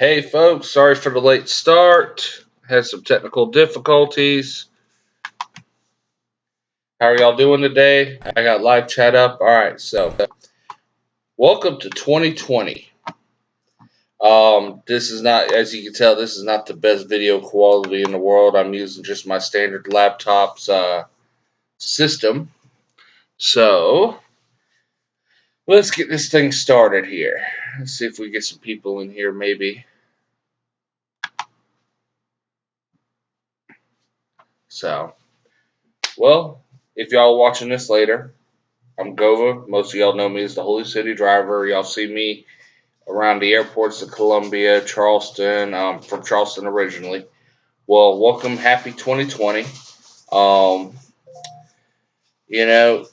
Hey folks, sorry for the late start. Had some technical difficulties. How are y'all doing today? I got live chat up. All right, so welcome to 2020. This is not, as you can tell, this is not the best video quality in the world. I'm using just my standard laptop's system. So let's get this thing started here. Let's see if we get some people in here, maybe. So, well, if y'all watching this later, I'm Gova. Most of y'all know me as the Holy City Driver. Y'all see me around the airports of Columbia, Charleston. From Charleston originally. Well, welcome, happy 2020. Um, you know,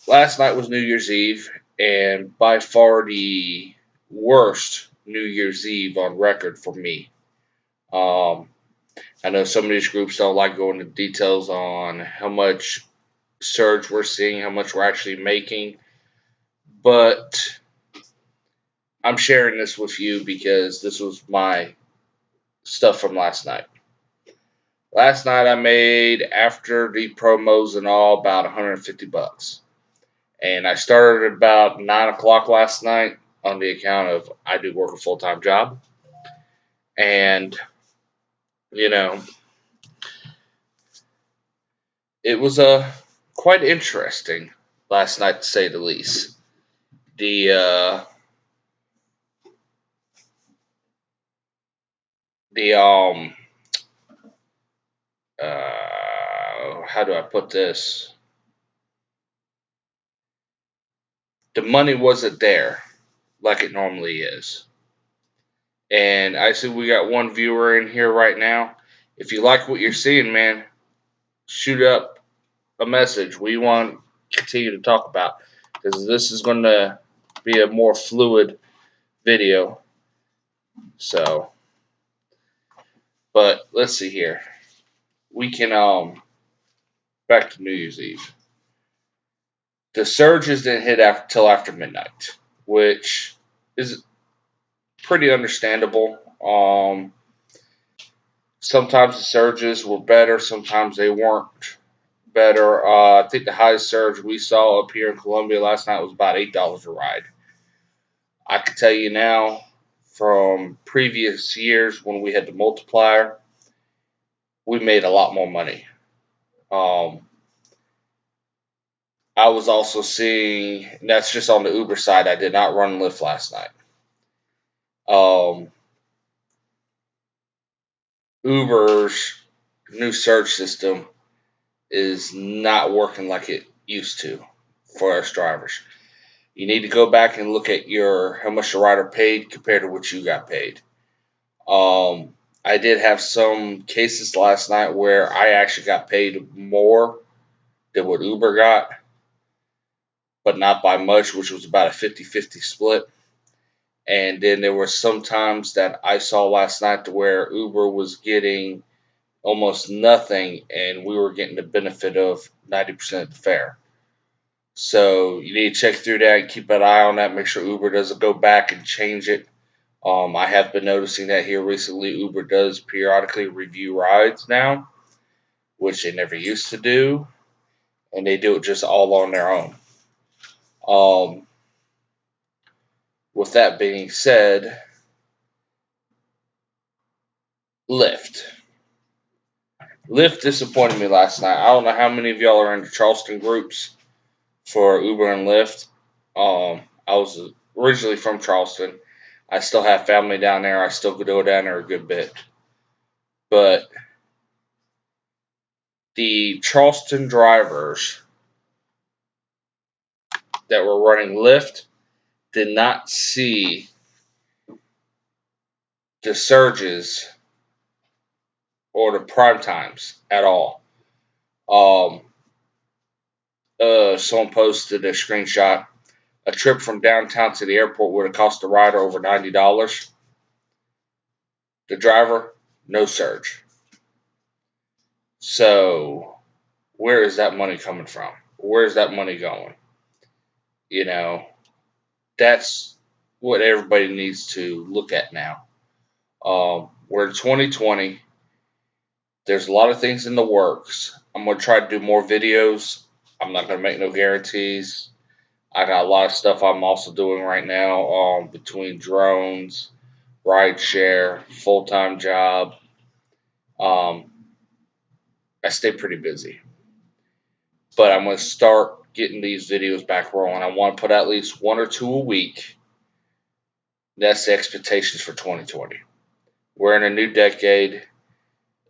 last night was New Year's Eve, and by far the worst New Year's Eve on record for me. Um, I know some of these groups don't like going into details on how much surge we're seeing, how much we're actually making, but I'm sharing this with you because this was my stuff from last night. Last night I made, after the promos and all, about 150 bucks. And I started at about 9 o'clock last night on the account of I do work a full-time job. And, you know, it was quite interesting last night, to say the least. The how do I put this? The money wasn't there like it normally is. And I see we got one viewer in here right now. If you like what you're seeing, man, shoot up a message. We want to continue to talk about, because this is going to be a more fluid video. So, but let's see here. We can back to New Year's Eve. The surges didn't hit till after midnight, which is pretty understandable. Sometimes the surges were better, sometimes they weren't better. I think the highest surge we saw up here in Columbia last night was about $8 a ride. I can tell you now, from previous years when we had the multiplier, we made a lot more money. I was also seeing, and that's just on the Uber side. I did not run Lyft last night. Uber's new surge system is not working like it used to for us drivers. You need to go back and look at how much the rider paid compared to what you got paid. I did have some cases last night where I actually got paid more than what Uber got, but not by much, which was about a 50-50 split. And then there were some times that I saw last night to where Uber was getting almost nothing and we were getting the benefit of 90% of the fare. So you need to check through that and keep an eye on that. Make sure Uber doesn't go back and change it. I have been noticing that here recently. Uber does periodically review rides now, which they never used to do, and they do it just all on their own. With that being said, Lyft. Lyft disappointed me last night. I don't know how many of y'all are in the Charleston groups for Uber and Lyft. I was originally from Charleston. I still have family down there. I still could go down there a good bit. But the Charleston drivers that were running Lyft did not see the surges or the prime times at all. Someone posted a screenshot. A trip from downtown to the airport would have cost the rider over $90. The driver, no surge. So, where is that money coming from? Where is that money going? You know, that's what everybody needs to look at now. We're in 2020. There's a lot of things in the works. I'm going to try to do more videos. I'm not going to make no guarantees. I got a lot of stuff I'm also doing right now between drones, rideshare, full-time job. Um, I stay pretty busy. But I'm going to start getting these videos back rolling. I want to put at least one or two a week. That's the expectations for 2020. We're in a new decade.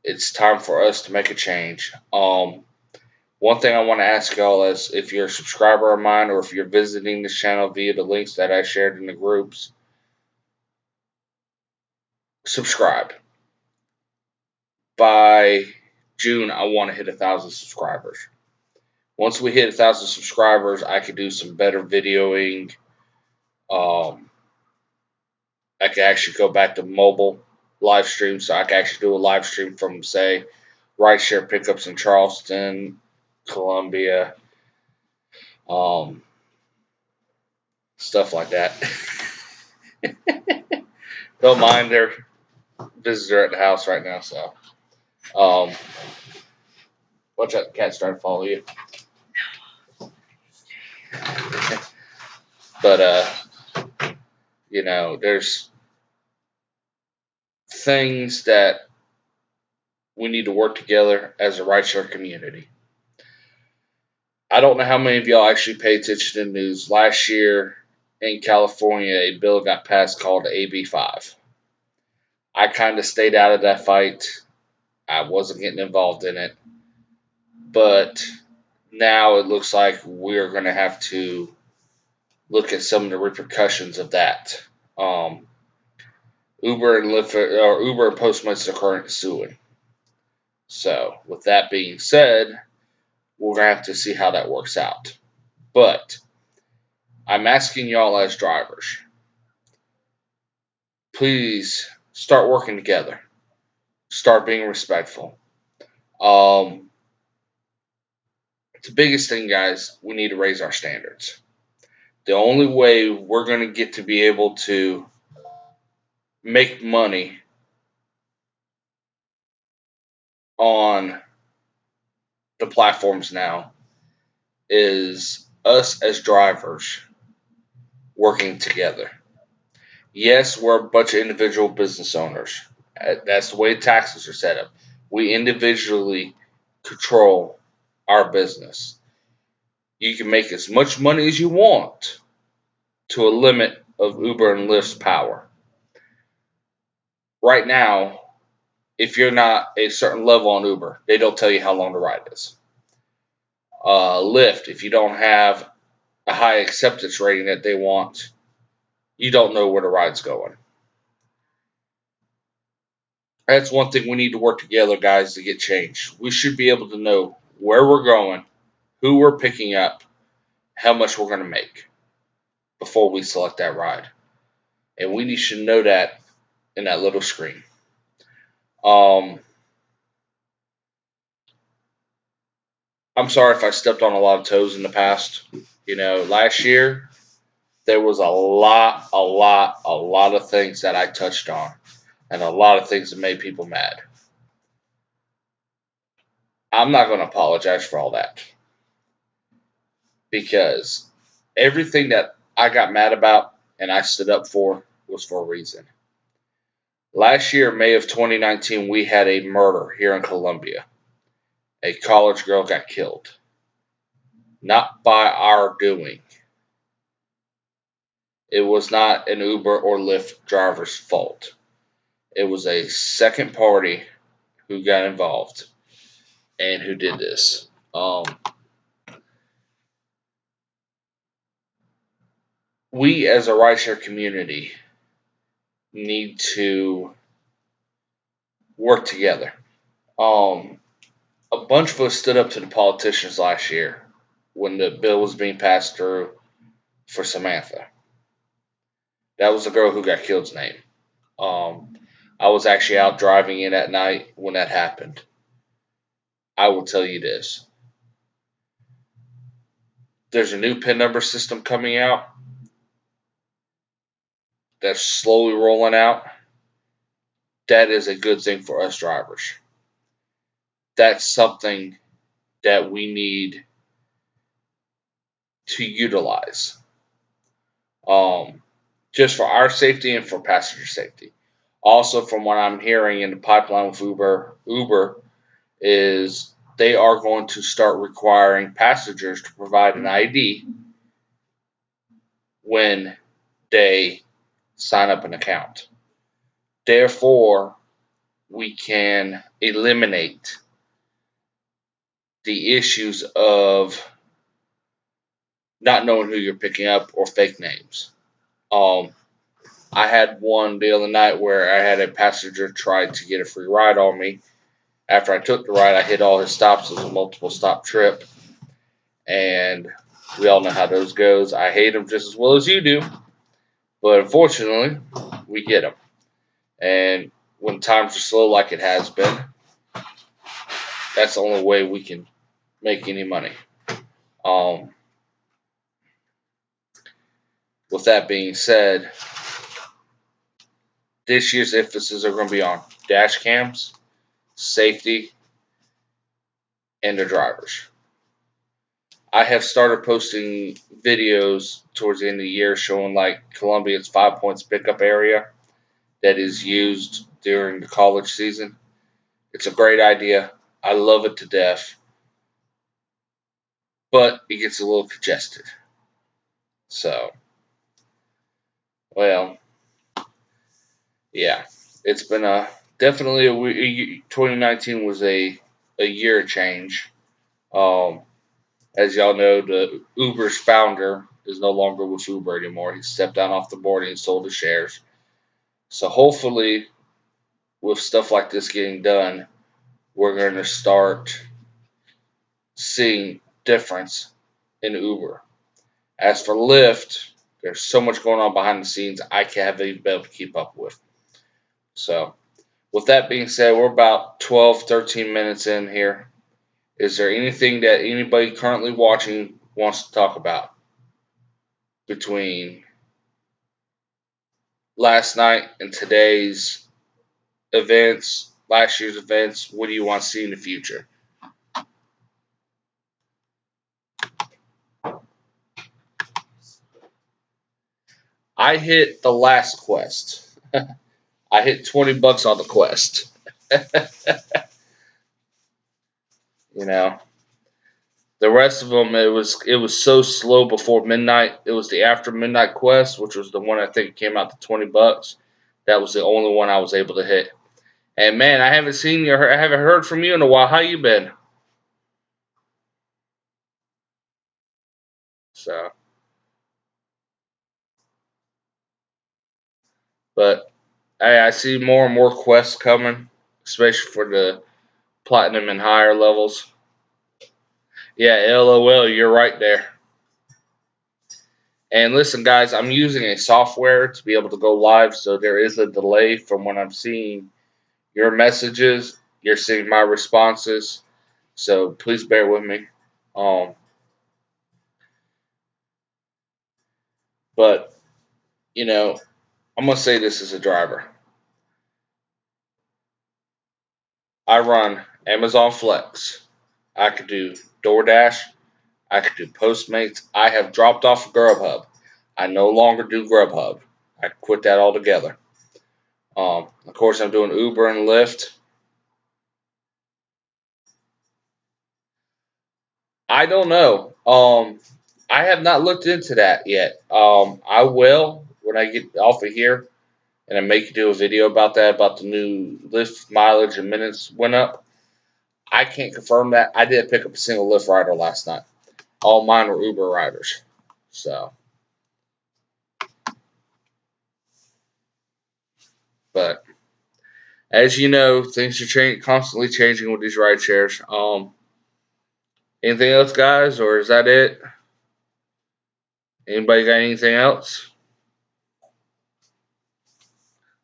It's time for us to make a change. One thing I want to ask y'all is if you're a subscriber of mine or if you're visiting this channel via the links that I shared in the groups, subscribe. By June, I want to hit 1,000 subscribers. Once we hit 1,000 subscribers, I could do some better videoing. I could actually go back to mobile live stream, so I could actually do a live stream from, say, rideshare pickups in Charleston, Columbia, um, stuff like that. Don't mind their visitor at the house right now, so watch out, the cat's trying to follow you. But there's things that we need to work together as a rideshare community. I don't know how many of y'all actually pay attention to the news. Last year in California, a bill got passed called AB5. I kind of stayed out of that fight. I wasn't getting involved in it. But now it looks like we're going to have to look at some of the repercussions of that. Uber and Lyft, or Uber and Postmates are currently suing. So, with that being said, we're going to have to see how that works out. But I'm asking y'all as drivers, please start working together. Start being respectful. The biggest thing, guys, we need to raise our standards. The only way we're going to get to be able to make money on the platforms now is us as drivers working together. Yes, we're a bunch of individual business owners. That's the way taxes are set up. We individually control our business. You can make as much money as you want to a limit of Uber and Lyft's power. Right now, if you're not a certain level on Uber, they don't tell you how long the ride is. Lyft, if you don't have a high acceptance rating that they want, you don't know where the ride's going. That's one thing we need to work together, guys, to get change. We should be able to know where we're going, who we're picking up, how much we're going to make before we select that ride. And we should know that in that little screen. I'm sorry if I stepped on a lot of toes in the past. Last year there was a lot of things that I touched on, and a lot of things that made people mad. I'm not going to apologize for all that because everything that I got mad about and I stood up for was for a reason. Last year, May of 2019, we had a murder here in Columbia. A college girl got killed. Not by our doing. It was not an Uber or Lyft driver's fault. It was a second party who got involved and who did this. We as a rideshare community need to work together. A bunch of us stood up to the politicians last year when the bill was being passed through for Samantha. That was the girl who got killed's name. I was actually out driving in at night when that happened. I will tell you this. There's a new PIN number system coming out that's slowly rolling out. that is a good thing for us drivers. That's something that we need to utilize, um, just for our safety and for passenger safety. Also, from what I'm hearing in the pipeline with Uber is they are going to start requiring passengers to provide an ID when they sign up an account. Therefore, we can eliminate the issues of not knowing who you're picking up or fake names. Um, I had one the other night where I had a passenger try to get a free ride on me. After I took the ride, I hit all his stops. It was a multiple stop trip, and we all know how those goes. I hate them just as well as you do, but unfortunately, we get them. And when times are slow like it has been, that's the only way we can make any money. Um, with that being said, this year's emphasis are going to be on dash cams, safety, and the drivers. I have started posting videos towards the end of the year showing like Columbia's 5 Points pickup area that is used during the college season. It's a great idea. I love it to death, but it gets a little congested. So, well, yeah, it's been a definitely 2019 was a year of change. Um, as y'all know, the Uber's founder is no longer with Uber anymore. He stepped down off the board and sold his shares. So hopefully, with stuff like this getting done, we're going to start seeing difference in Uber. As for Lyft, there's so much going on behind the scenes I haven't even been able to keep up with. So, with that being said, we're about 12, 13 minutes in here. Is there anything that anybody currently watching wants to talk about between last night and today's events, last year's events? What do you want to see in the future? I hit the last quest. I hit $20 on the quest. You know, the rest of them it was so slow before midnight. It was the after midnight quest, which was the one I think came out to $20. That was the only one I was able to hit. And man, I haven't seen you. I haven't heard from you in a while. How you been? So, but I see more and more quests coming, especially for the platinum and higher levels. Yeah, LOL, you're right there. And listen, guys, I'm using a software to be able to go live, so there is a delay from when I'm seeing your messages. You're seeing my responses, so please bear with me. Um, but you know, I'm gonna say this as a driver. I run Amazon Flex. I could do DoorDash. I could do Postmates. I have dropped off Grubhub. I no longer do Grubhub. I quit that altogether. Of course, I'm doing Uber and Lyft. I don't know. I have not looked into that yet. I will when I get off of here, and I make you do a video about that, about the new Lyft mileage and minutes went up. I can't confirm that. I did pick up a single Lyft rider last night. All mine were Uber riders. So, but as you know, things are constantly changing with these ride shares. Anything else, guys, or is that it? Anybody got anything else?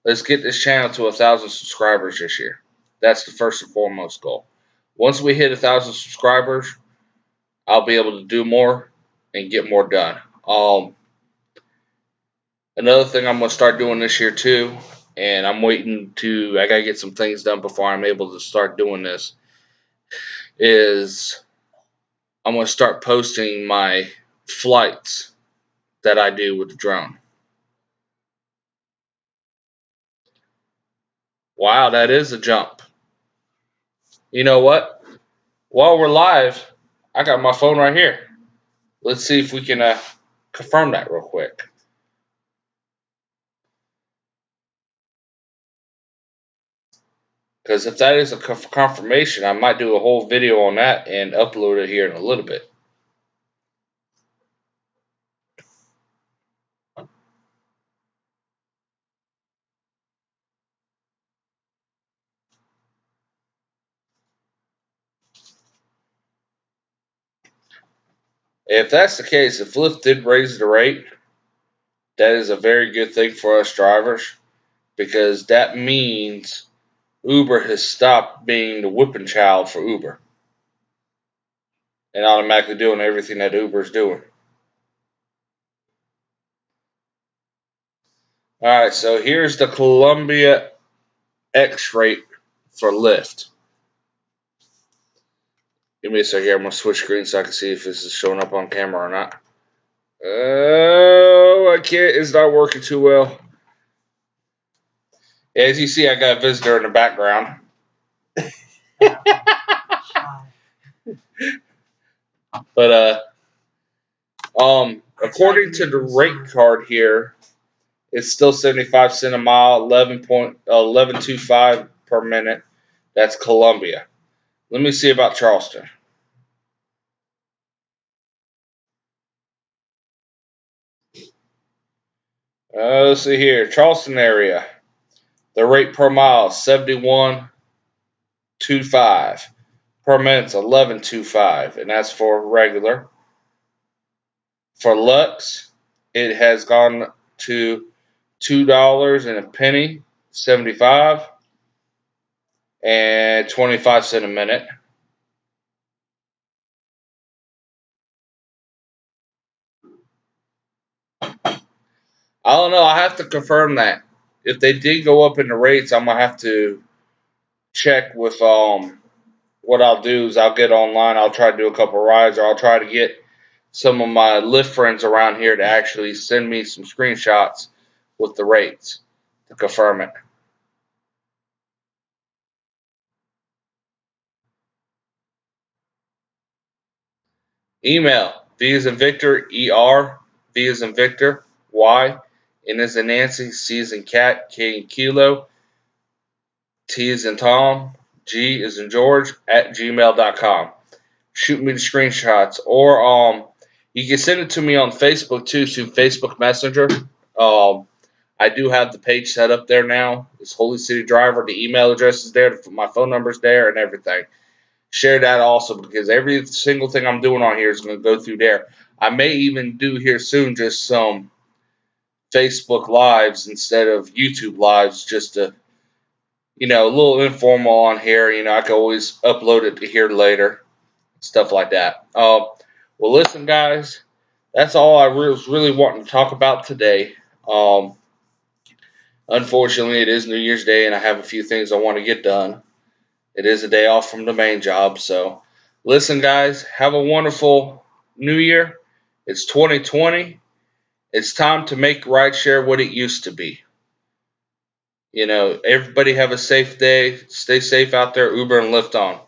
Let's get this channel to 1,000 subscribers this year. That's the first and foremost goal. Once we hit 1,000 subscribers, I'll be able to do more and get more done. Another thing I'm gonna start doing this year too and I'm waiting to. I gotta get some things done before I'm able to start doing this. Is I'm gonna start posting my flights that I do with the drone. Wow, that is a jump. You know what? While we're live, I got my phone right here. Let's see if we can confirm that real quick. Because if that is a confirmation, I might do a whole video on that and upload it here in a little bit. If that's the case, if Lyft did raise the rate, that is a very good thing for us drivers because that means Uber has stopped being the whipping child for Uber and automatically doing everything that Uber's doing. Alright, so here's the Columbia X rate for Lyft. Give me a second here. I'm going to switch screens so I can see if this is showing up on camera or not. Oh, I can't. It's not working too well. As you see, I got a visitor in the background. But according to the rate card here, it's still 75 cents a mile, 11.1125 per minute. That's Columbia. Let me see about Charleston. Let's see here, Charleston area. The rate per mile 71.25 per minute's 11.25, and that's for regular. For Lux, it has gone to $2 and a penny, 75 and 25 cents a minute. I don't know. I have to confirm that. If they did go up in the rates, I'm gonna have to check with what I'll do is I'll get online. I'll try to do a couple rides, or I'll try to get some of my Lyft friends around here to actually send me some screenshots with the rates to confirm it. Email V as in Victor, ER, V as in Victor, Y, N as in Nancy, C as in Cat, K in Kilo, T as in Tom, G as in George, at gmail.com. Shoot me the screenshots, or you can send it to me on Facebook too, through Facebook Messenger. I do have the page set up there now. It's Holy City Driver. The email address is there. My phone number's there and everything. Share that also because every single thing I'm doing on here is going to go through there. I may even do here soon just some Facebook Lives instead of YouTube Lives just to, a little informal on here. I can always upload it to here later, stuff like that. Well, listen, guys, that's all I was really wanting to talk about today. Unfortunately, it is New Year's Day, and I have a few things I want to get done. It is a day off from the main job, so listen, guys, have a wonderful New Year. It's 2020. It's time to make rideshare what it used to be. Everybody have a safe day. Stay safe out there. Uber and Lyft on.